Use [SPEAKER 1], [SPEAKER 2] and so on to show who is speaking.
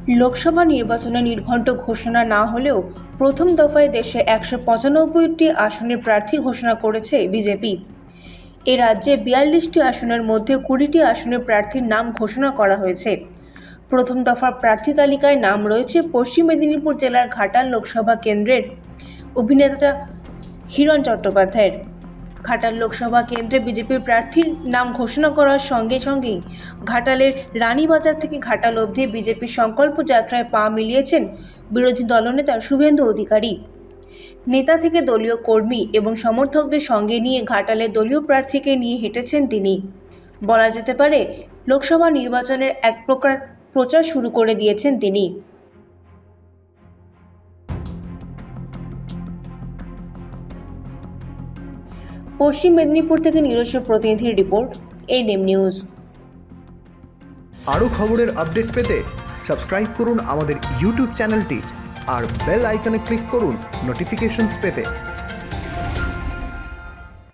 [SPEAKER 1] লোকসভা নির্বাচনে নির্ঘণ্ট ঘোষণা না হলেও প্রথম দফায় দেশে ১৯৫টি আসনের প্রার্থী ঘোষণা করেছে বিজেপি। এ রাজ্যে ৪২টি আসনের মধ্যে ২০টি আসনের প্রার্থীর নাম ঘোষণা করা হয়েছে। প্রথম দফার প্রার্থী তালিকায় নাম রয়েছে পশ্চিম মেদিনীপুর জেলার ঘাটাল লোকসভা কেন্দ্রের অভিনেতা হিরণ চট্টোপাধ্যায়ের। ঘাটাল লোকসভা কেন্দ্রে বিজেপির প্রার্থীর নাম ঘোষণা করার সঙ্গে সঙ্গেই ঘাটালের রানীবাজার থেকে ঘাটাল অবধি বিজেপির সংকল্প যাত্রায় পা মিলিয়েছেন বিরোধী দলনেতা শুভেন্দু অধিকারী। নেতা থেকে দলীয় কর্মী এবং সমর্থকদের সঙ্গে নিয়ে ঘাটালে দলীয় প্রার্থীকে নিয়ে হেঁটেছেন তিনি। বলা যেতে পারে লোকসভা নির্বাচনের এক প্রকার প্রচার শুরু করে দিয়েছেন তিনি। পশ্চিম মেদিনীপুর থেকে নিজস্ব প্রতিনিধির রিপোর্ট, এনএম নিউজ।
[SPEAKER 2] আরও খবরের আপডেট পেতে সাবস্ক্রাইব করুন আমাদের ইউটিউব চ্যানেলটি আর বেল আইকনে ক্লিক করুন নোটিফিকেশনস পেতে।